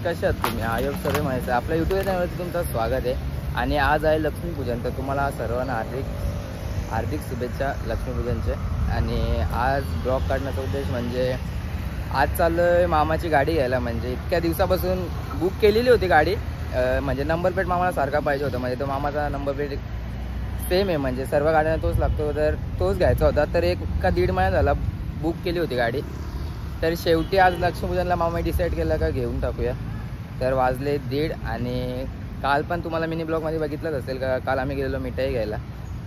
कसे आहात तुम्ही? आयोग सर्व माहिती आपल्या यूट्यूब चॅनलवरती तुमचं स्वागत आहे. आणि आज आहे लक्ष्मीपूजन, तर तुम्हाला सर्वांना हार्दिक शुभेच्छा लक्ष्मीपूजनचे. आणि आज ब्लॉग काढण्याचा उद्देश म्हणजे आज चाललो आहे मामाची गाडी घ्यायला. म्हणजे इतक्या दिवसापासून बुक केलेली होती गाडी, म्हणजे नंबर प्लेट मामाला सारखा पाहिजे होता. म्हणजे तो मामाचा नंबर प्लेट सेम आहे, म्हणजे सर्व गाड्यांना तोच लागतो, तर तोच घ्यायचा होता. तर 1 का 1.5 महिना झाला बुक केली होती गाडी. तर शेवटी आज लक्ष्मीपूजनला मामा डिसाईड केलं का घेऊन टाकूया. तर वाजले 1:30. आणि काल पण तुम्हाला मिनी ब्लॉगमध्ये बघितलंच असेल का, काल आम्ही गेलेलो मिठाई घ्यायला.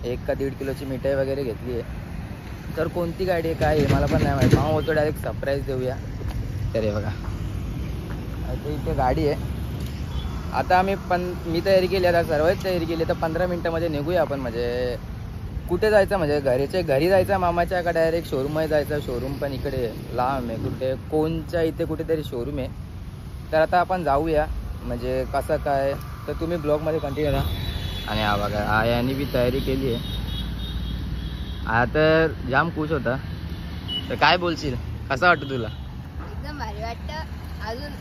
1 का 1.5 किलोची मिठाई वगैरे घेतली आहे. तर कोणती गाडी आहे काय आहे मला पण नाही माहीत. मामा बोलतो डायरेक्ट सरप्राईज देऊया. तर हे बघा आता इथे गाडी आहे. आता मी तयारी केली, आता सर्वच तयारी केली. तर 15 मिनटामध्ये निघूया आपण. म्हणजे कुठे जायचं, म्हणजे घरी जायचं मामाच्या का डायरेक्ट शोरूममध्ये जायचं. शोरूम पण इकडे लांब आहे, कुठे कोणच्या इथे कुठेतरी शोरूम आहे. तर आता आपण जाऊया, म्हणजे कसं काय तर तुम्ही ब्लॉगमध्ये कंटिन्यू राहा. आणि हा बघा आयाने बी तयारी केली आहे. आता जाम खुश होता. तर काय बोलशील, कसं वाटतं तुला? एकदम भारी वाटतं. अजून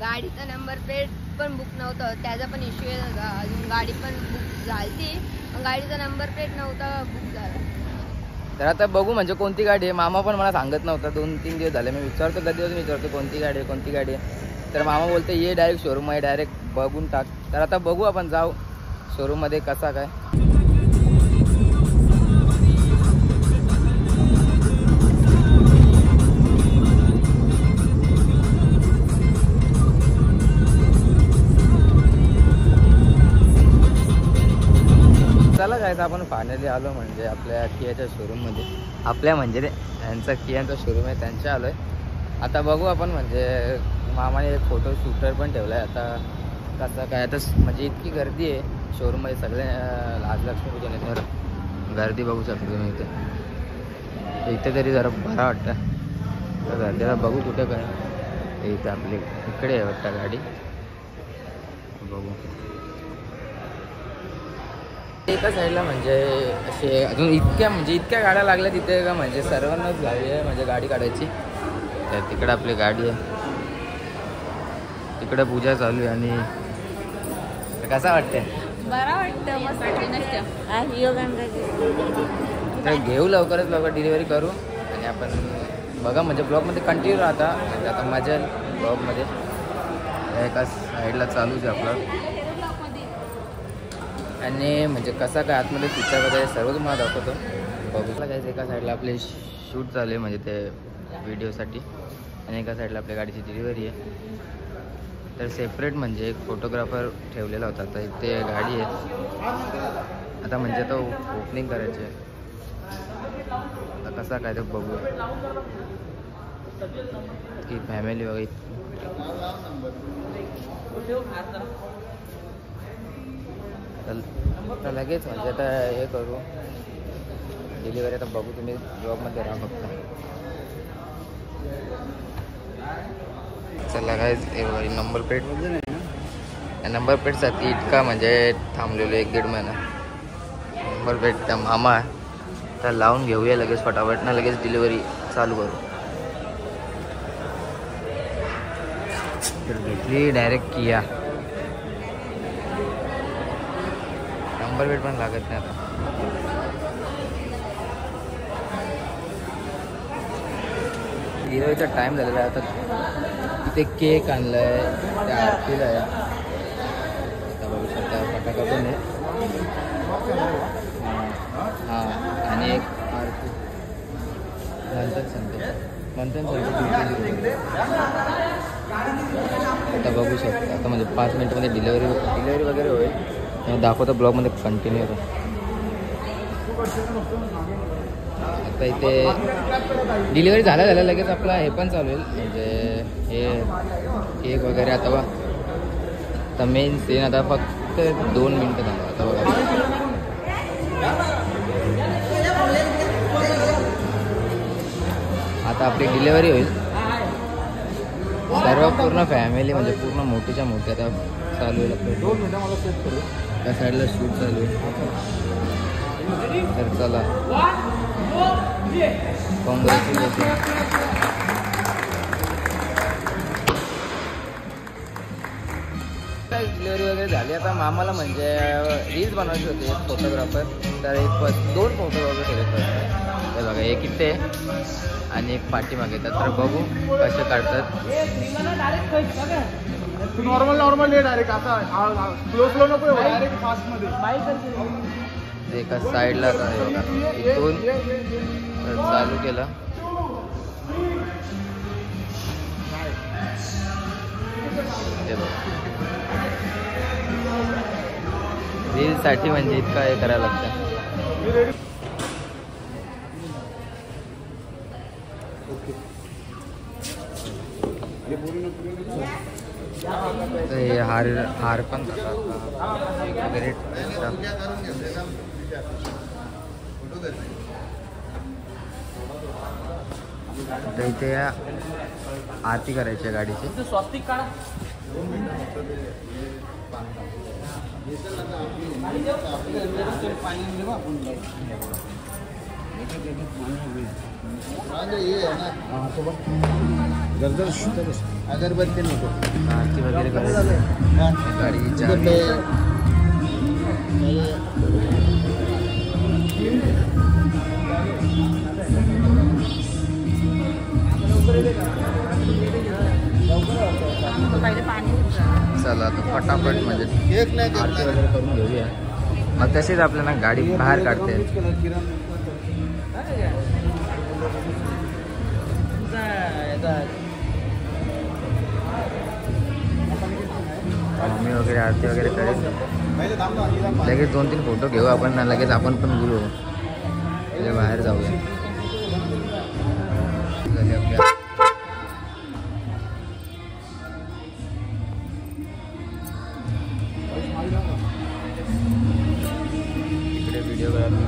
गाडीचा नंबर प्लेट पण बुक नव्हतं, त्याचा पण इश्यू आहे. अजून गाडी पण बुक झाली, पण गाडीचा नंबर प्लेट नव्हता बुक झाला. तर आता बघू म्हणजे कोणती गाडी आहे. मामा पण मला सांगत नव्हता, 2-3 दिवस झाले. मी विचारतो कधी विचारतो कोणती गाडी आहे. तर मामा बोलते ये डायरेक्ट शोरूम आहे, डायरेक्ट बघून टाक. तर आता बघू आपण जाऊ शोरूममध्ये कसा काय. चला जायचं आपण फायनली आलो म्हणजे आपल्या कियाच्या शोरूममध्ये. आपल्या म्हणजे यांचा कियांचा शोरूम आहे, त्यांच्या आलो आहे. आता बघू आपण, म्हणजे मामाने एक फोटो शूटर पण ठेवला आहे. आता कसं काय, आता म्हणजे इतकी गर्दी आहे शोरूममध्ये. सगळे आज लक्ष्मीपूजन आहे तर गर्दी बघू शकतो तुम्ही इथे तरी जरा बरं वाटतं. तर गर्दीला बघू कुठे काय. इथे आपली इकडे आहे वाटतं गाडी, बघू. एका साईडला म्हणजे असे अजून इतक्या गाड्या लागल्या तिथे का, म्हणजे सर्वांनाच गाडी आहे म्हणजे गाडी काढायची. तर तिकडे आपली गाडी आहे, तिकडे पूजा चालू आहे. आणि कसं वाटतंय? बरं वाटतं, मस्त तर घेऊ लवकरच लवकर डिलिव्हरी करू. आणि आपण बघा म्हणजे ब्लॉगमध्ये कंटिन्यू राहता, म्हणजे आता मजा येईल ब्लॉगमध्ये. एका साईडला चालूच आहे आपलं. आणि म्हणजे कसं काय आतमध्ये पिक्चर वगैरे सर्व तुम्हाला दाखवतो. बघूला जायचं. एका साईडला आपले शूट चालू आहे म्हणजे ते व्हिडिओसाठी, आणि एका साईडला आपल्या गाडीची डिलिव्हरी आहे. तर सेपरेट म्हणजे एक फोटोग्राफर ठेवलेला होता. तर इथे गाडी आहे आता, म्हणजे तो ओपनिंग करायची आहे. आता कसा काय ते बघू की फॅमिली वगैरे. तर लगेच म्हणजे आता हे करू डिलिव्हरी. आता बघू, तुम्ही ब्लॉगमध्ये राहा फक्त. चला काय नंबर प्लेटसाठी इतका म्हणजे थांबलेलो 1-1.5 महिना. नंबर प्लेट त्या मामा आहे, तर लावून घेऊया लगेच फटाफट ना, लगेच डिलिव्हरी चालू करू. तर घेतली डायरेक्ट किया. नंबर प्लेट पण लागत नाही आता. डिलिव्हरीचा टाईम झालेला आहे. आता तिथे केक आणला आहे, त्या आरतीला आहे. आता बघू शकता फटाका पण आहे. हां, आणि एक आरती म्हणतात आता बघू शकता. आता म्हणजे 5 मिनिटमध्ये डिलिव्हरी वगैरे होईल. दाखवतो ब्लॉगमध्ये कंटिन्यू होतं. आता इथे डिलिव्हरी झाल्या लगेच आपला हे पण चालू होईल, म्हणजे हे केक वगैरे. आता मेन सीन आता फक्त 2 मिनटं झालं. आता बघा आता आपली डिलिव्हरी होईल. सर्व पूर्ण फॅमिली म्हणजे पूर्ण मोठीच्या मोठी आता चालू आहे. त्या साईडला शूट चालू आहे. तर चला काँग्रॅच्युलेशन. मामाला डिलिव्हरी वगैरे झाली. आता मामाला म्हणजे रील्स बनवायची होती फोटोग्राफर, तर एक 2 फोटोग्राफर ठेवले. हे बघा एक इथे आणि एक पाठीमागे येतात, तर बघू कसे काढतात. नॉर्मल डायरेक्ट आता स्लो नको डायरेक्ट फास्ट मध्ये एका साईडला इथून चालू केलं. रील साठी म्हणजे इतका हे करायला लागतं. हे हार पण वगैरे. तर इथे आरती करायची आहे गाडीची. स्वस्तिक काढा. अगरबत्ती नको. आरती वगैरे करायची गाडीच्या. चला आता फटाफट म्हणजे आरती वगैरे करून घेऊया. मग तशीच आपल्याला गाडी बाहेर काढते. मम्मी वगैरे आरती वगैरे करेल. लगेच 2-3 फोटो घेऊ आपण ना, लगेच आपण पण बोलू म्हणजे बाहेर जाऊया. इकडे व्हिडिओ करायला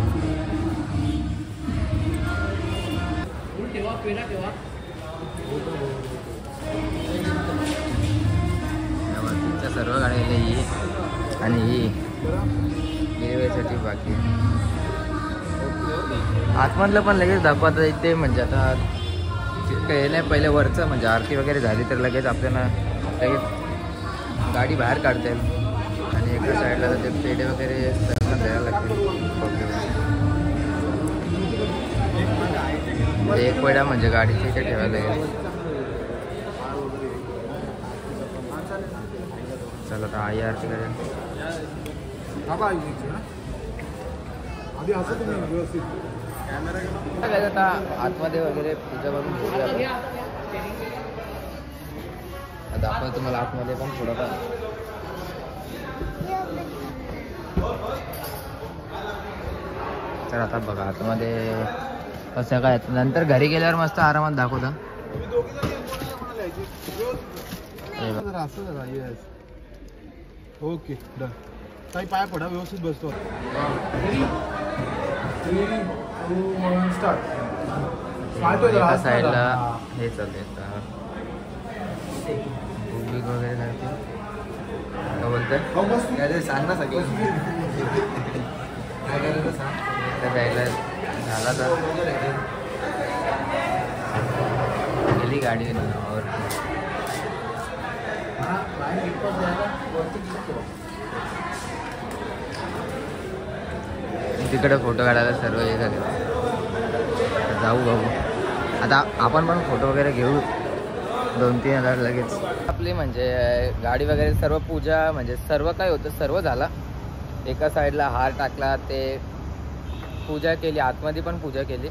सर्व गाड्या ही आणि ही डिलिव्हरीसाठी बाकी. आतमधलं पण लगेच दाखवता येते. म्हणजे आता तितकं हे नाही, पहिले वरचं म्हणजे आरती वगैरे झाली तर लगेच आपल्याला लगेच गाडी बाहेर काढता येईल. आणि एका साईडला ते पेढे वगैरे सर्व द्यायला लागतील. एक पेढा म्हणजे गाडीची इथे ठेवायला लागेल. चला आता आई आरती करेल. आता आतमध्ये वगैरे पूजा करून घेऊया. दाखवतो तुम्हाला आतमध्ये पण थोडंफार. तर आता बघा आतमध्ये कसं काय, नंतर घरी गेल्यावर मस्त आरामात दाखवता. Okay done. काही पाया पडा, व्यवस्थित बसतो. एका साईडला हे चालते उभी वगैरे करते. काय बोलतोय सांग ना सगळं. त्या साईडला झाला तर गेली गाडी और तिकडे फोटो काढायला सर्व हे झाले. जाऊ भाऊ आता आपण पण फोटो वगैरे घेऊ 2-3 हजार लगेच. आपली म्हणजे गाडी वगैरे सर्व पूजा म्हणजे सर्व काय होतं सर्व झाला. एका साईडला हार टाकला, ते पूजा केली, आतमध्ये पण पूजा केली.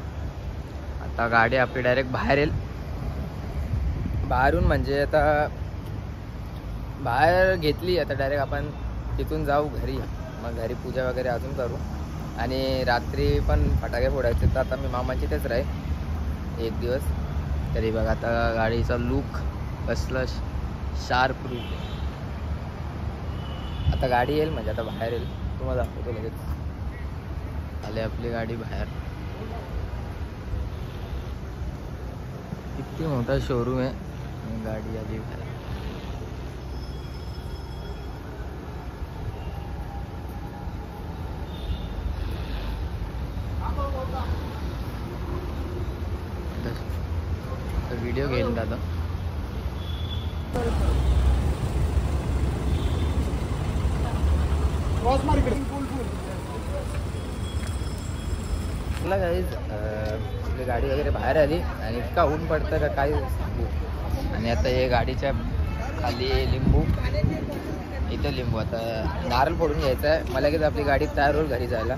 आता गाडी आपली डायरेक्ट बाहेर येईल. बाहेरून म्हणजे आता बाहेर घेतली, आता डायरेक्ट आपण तिथून जाऊ घरी. मग घरी पूजा वगैरे अजून करू आणि रात्री पण फटाके फोडायचे. तर आता मी मामाची तेच राहील एक दिवस तरी. बघा आता गाडीचा लुक कसलं शार्प लुक. आता गाडी येईल म्हणजे आता बाहेर येईल, तुम्हाला दाखवतो लगेच. आले आपली गाडी बाहेर. किती मोठा शोरूम आहे. गाडी आली बाहेर. व्हिडिओ घेईल दादा. क्रॉस मार इकडे. तुला काही आपली गाडी वगैरे बाहेर आली आणि इतका ऊन पडतं का काय सांगू. आणि आता हे गाडीच्या खाली लिंबू, इथं लिंबू. आता नारळ फोडून घ्यायचं आहे मला, की आपली गाडी तयार होईल घरी जायला.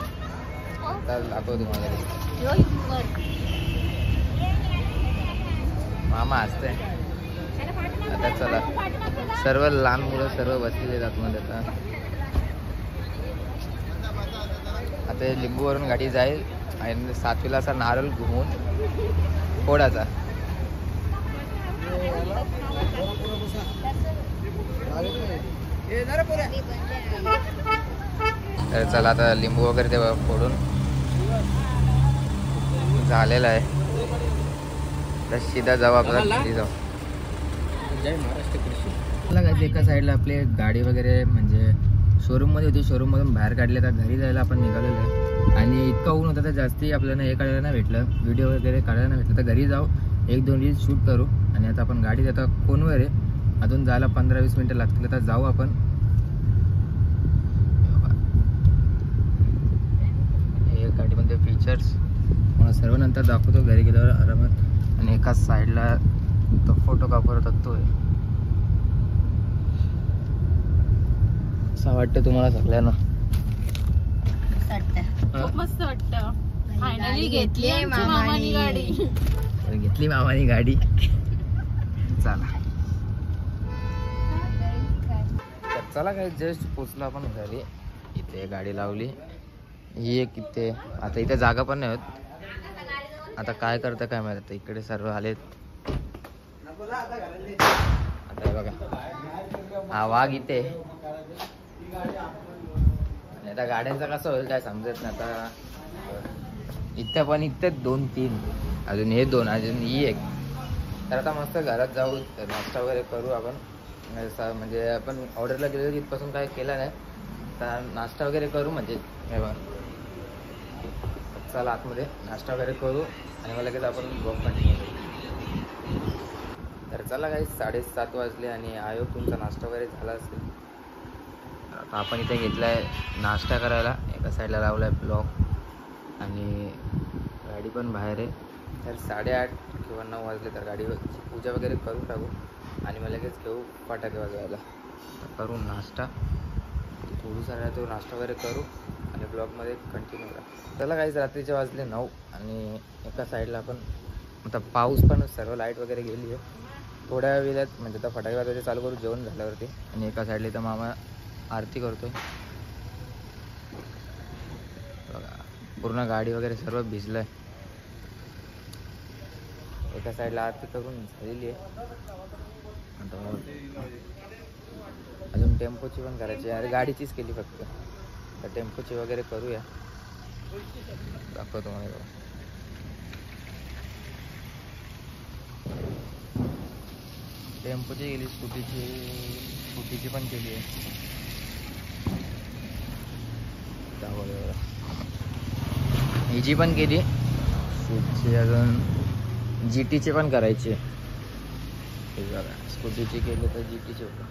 तर दाखव तुम्हाला. मामा असते आता. चला, सर्व लहान मुलं सर्व बसलेले आहेत आतमध्ये. आता हे लिंबूवरून गाडी जाईल आणि 7वीला असा नारळ घुमून फोडायचा. तर चला आता लिंबू वगैरे ते फोडून झालेलं आहे. तर सीधा जाऊ आपल्याला घरी जाऊ. जय महाराष्ट्र कृषी. काय एका साईडला आपली गाडी वगैरे म्हणजे शोरूममध्ये होती, शोरूममधून बाहेर काढले. तर घरी जायला आपण निघालेलो आहे आणि इतका ऊन होता तर जास्ती आपल्याला हे काढायला नाही भेटलं, व्हिडिओ वगैरे काढायला नाही भेटलं. तर घरी जाऊ, 1-2 रील्स शूट करू. आणि आता आपण गाडी आता फोनवर आहे, अजून जायला 15-20 मिनटं लागतील. तर जाऊ आपण. हे गाडीमध्ये फीचर्स मला सर्व नंतर दाखवतो घरी गेल्यावर आरामात. आणि एका साईडला तो फोटो कापड टाकतोय. असं वाटतं तुम्हाला सगळ्यांना? खूप मस्त वाटतं. फायनली घेतली मामानी गाडी. घेतली मामानी गाडी. चला तर चला काही जस्ट पोचलो आपण घरी. इथे गाडी लावली. ही एक इथे. आता इथे जागा पण नाही होत. आता काय करतं काय माहिती. इकडे सर्व आलेत. आता हे बघा, हा वाघ इथे. आणि आता गाड्यांचं कसं होईल काय समजत नाही. आता इथं पण इथे 2-3 अजून हे 2 अजून ही एक. तर आता मस्त घरात जाऊ, नाश्ता वगैरे करू आपण. म्हणजे आपण ऑर्डरला गेलो तिथपासून काय केलं नाही. तर नाश्ता वगैरे करू म्हणजे हे बघा. चला आतमध्ये नाश्ता वगैरे करू आणि मला लगेच आपण ब्लॉग कंटिन्यू करू. तर चला काही 7:30 वाजले आणि आयोग तुमचा नाश्ता वगैरे झाला असेल. आता आपण इथे घेतला आहे नाश्ता करायला. एका साईडला लावला आहे ब्लॉक आणि गाडी पण बाहेर आहे. तर 8:30 किंवा 9 वाजले तर गाडीची पूजा वगैरे करून टाकू आणि मला लगेच घेऊ फटाके वाजवायला. करू नाश्ता थोडूसा तो नाश्ता वगैरे करू आणि ब्लॉगमध्ये कंटिन्यू करा. चला काहीच रात्रीचे वाजले 9 आणि एका साईडला आपण आता पाऊस पण सर्व लाईट वगैरे गेली आहे. थोड्या वेळात म्हणजे आता फटाके वाजवायचे चालू करू जेवण झाल्यावरती. आणि एका साईडला तर मामा आरती करतोय बघा. पूर्ण गाडी वगैरे सर्व भिजलं आहे. एका साईडला आरती करून झालेली आहे. आता अजून टेम्पोची पण करायची. अरे गाडीचीच केली फक्त. तर टेम्पोची वगैरे करूया. दाखवतो मला. टेम्पोची केली, स्कूटीची पण केली आहे. हिची पण केली, स्विफ्टची अजून GTची पण करायची आहे. स्कूटीची केली तर GTची होती.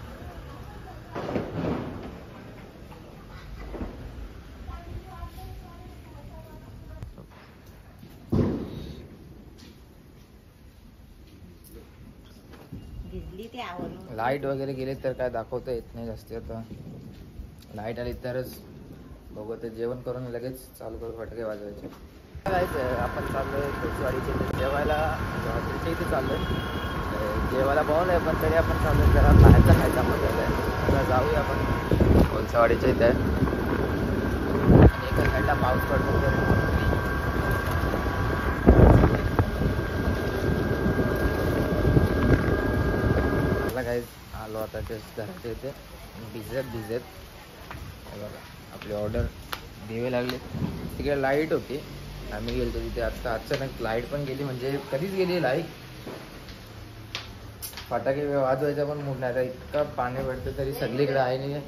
लाईट वगैरे गेले तर काय दाखवता येत नाही जास्त. आता लाईट आली तरच बघू. तर जेवण करून लगेच चालू करू फटाके वाजवायचे. आपण चाललोय कोचवाडीचे जेवायला. इथे चाललोय जेवायला बॉल आहे पण तरी आपण चाललोय जरा बाहेरचा खायचा मजा आहे. तर जाऊया आपण कोचवाडीच्या इथे. आणि एका साईडला पाऊस पडतो. काही आलो आता जस्ट घराच्या इथे. भिजत बघा आपली ऑर्डर द्यावी लागली. तिकडे लाईट होती, आम्ही गेलो तिथे. आता अचानक लाईट पण गेली. म्हणजे कधीच गेली लाईट. फटाके वाजवायचा पण मूड नाही. इतका पाणी पडतं तरी सगळीकडे आहे नाही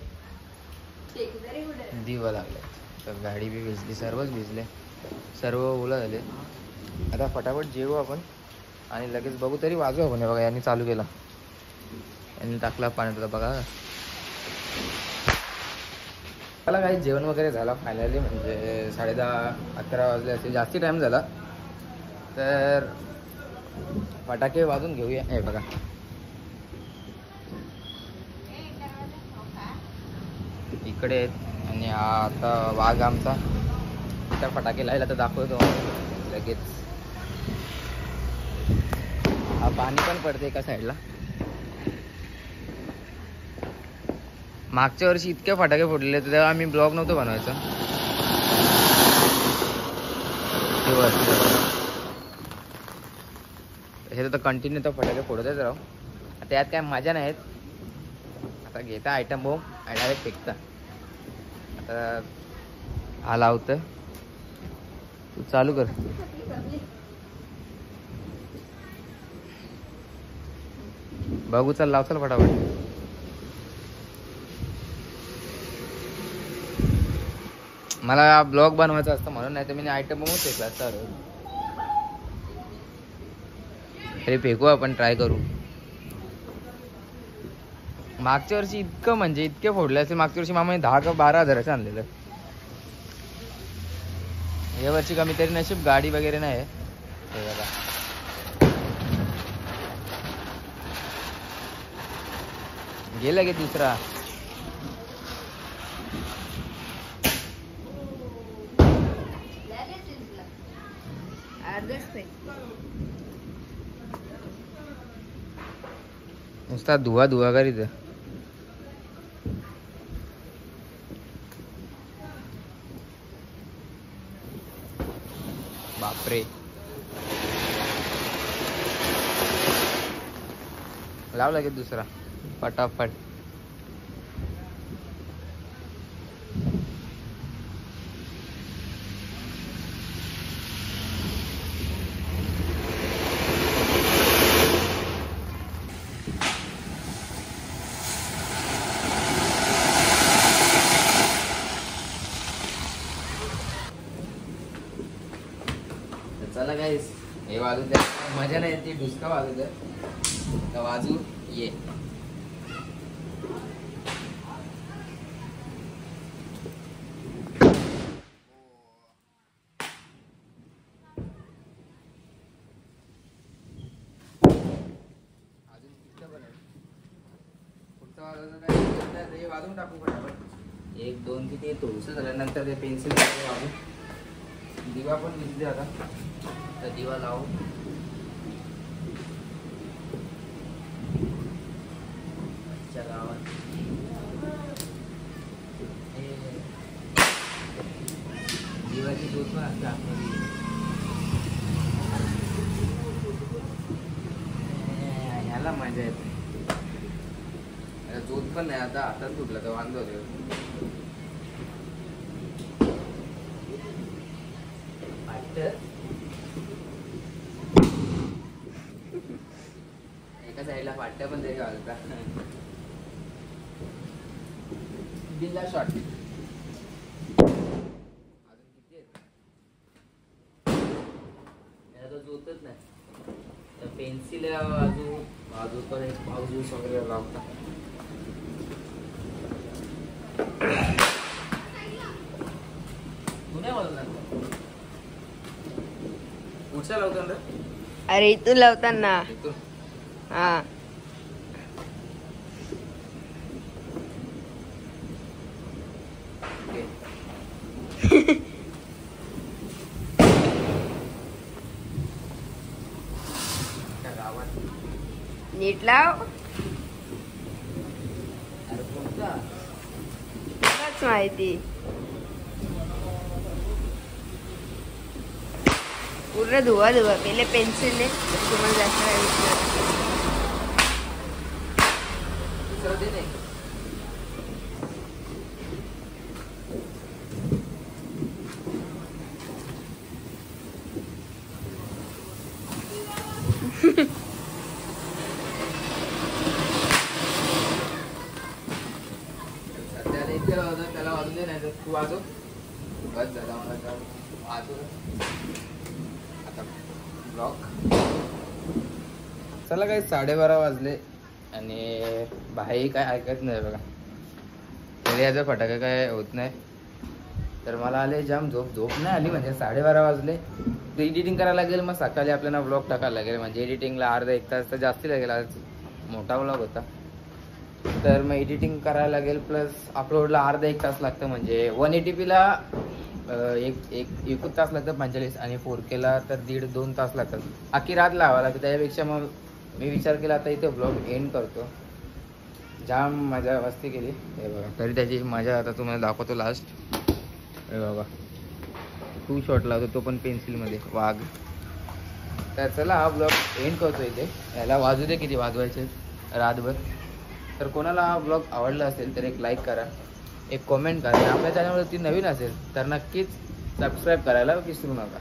दिवा लागले. तर गाडी बी भिजली, सर्वच भिजले, सर्व ओला झाले. आता फटाफट जेवू आपण आणि लगेच बघू. तरी वाजवू आपण. बघा यांनी चालू केला, यांनी टाकला पाण्यात. बघा मला काही जेवण वगैरे झालं फायनली, म्हणजे 10:30-11 वाजले असेल, जास्ती टाईम झाला. तर फटाके वाजून घेऊया. हे बघा इकडे आहेत आणि हा आता वाघ आमचा तर फटाके लायला तर दाखवतो लगेच. हा पाणी पण पडते एका साईडला. मागच्या वर्षी इतके फटाके फोडलेले तेव्हा आम्ही ब्लॉग नव्हतं बनवायचं. हे तर कंटिन्यू तर फटाके फोडतच राहू. त्यात काय मजा नाहीत. आता घेता आयटम बॉम्ब आणि डायरेक्ट फेकता. आता हा लावतं, तू चालू कर. बघू चल, लाव चल फटाफट. मला ब्लॉग बनवायचा असतं म्हणून, नाही तर मी आयटम बघून फेकला असता. तरी फेकू आपण, ट्राय करू. मागच्या वर्षी इतकं म्हणजे इतके फोडले असेल. मागच्या वर्षी मामाने 10 का 12 हजाराचं आणलेलं. या वर्षी कमी तरी नशीब गाडी वगैरे नाही. हे बघा गेला की दुसरा. नुसता धुवा धुवा करीत. बापरे, लाव लागेल दुसरा फटाफट. चला गाईस, हे वाजू द्या. मजा नाही येते, डुसका वाजू द्या. तर वाजू ये. अजून किती पण आहे. पुढचा वाजायचं काय, हे वाजून टाकू फटाफट. 1 2 किती थोडंसं झाल्यानंतर ते पेन्सिल वाजू. दिवा पण दिसते आता, तर दिवा लावू. दिवाची जोत पण असते आतमध्ये. ह्याला मजा येते. जोत पण नाही आता, हातात तुटला तर वांदो होते. एका साईडला फाट्या पण तरी घालता. दिला शॉट. अजून किती आहेत? याला तर जोतच नाही. तर पेन्सिल बाजू पण एक पाऊस वगैरे लावता. तू नाही बोलणार कुठच्या लावता रे? अरे इथून लावताना. हा नीट लाव. तुलाच माहिती. पूर्ण धुवा धुवा केले पेन्सिलने. तुम्हाला जास्त काय त्याला वाजून दे, नाही तर तू वाजव. बस झाला मला वाजव आता ब्लॉक. चला काही 12:30 वाजले आणि भाई काय ऐकत नाही बघा. याचा फटाका काय होत नाही. तर मला आले जाम झोप नाही आली, म्हणजे 12:30 वाजले. तर एडिटिंग करायला लागेल, मग सकाळी आपल्याला ब्लॉग टाकायला लागेल. म्हणजे एडिटिंगला अर्धा 1 तास तर जास्ती लागेल, आज मोठा ब्लॉग होता. तर मग एडिटिंग करायला लागेल, प्लस अपलोडला अर्धा 1 तास लागतं. म्हणजे 180pला एक तास लागतं 45, आणि 4Kला तर 1.5-2 तास लागतात. अख्खी रात लावा लागते. त्यापेक्षा मग मी विचार केला आता इथे ब्लॉग एंड करतो. जाम मजा मस्ती केली हे बघा, तरी त्याची मजा आता तुम्हाला दाखवतो लास्ट. हे बघा 2 शॉट लावतो, तो पण पेन्सिलमध्ये वाघ. तर चला हा ब्लॉग एंड करतो इथे. याला वाजू दे किती वाजवायचे रातभर. तर कोणाला हा ब्लॉग आवडला असेल तर एक लाईक करा, एक कॉमेंट करा. आपल्या चॅनलवरती नवीन असेल तर नक्कीच सबस्क्राईब करायला विसरू नका.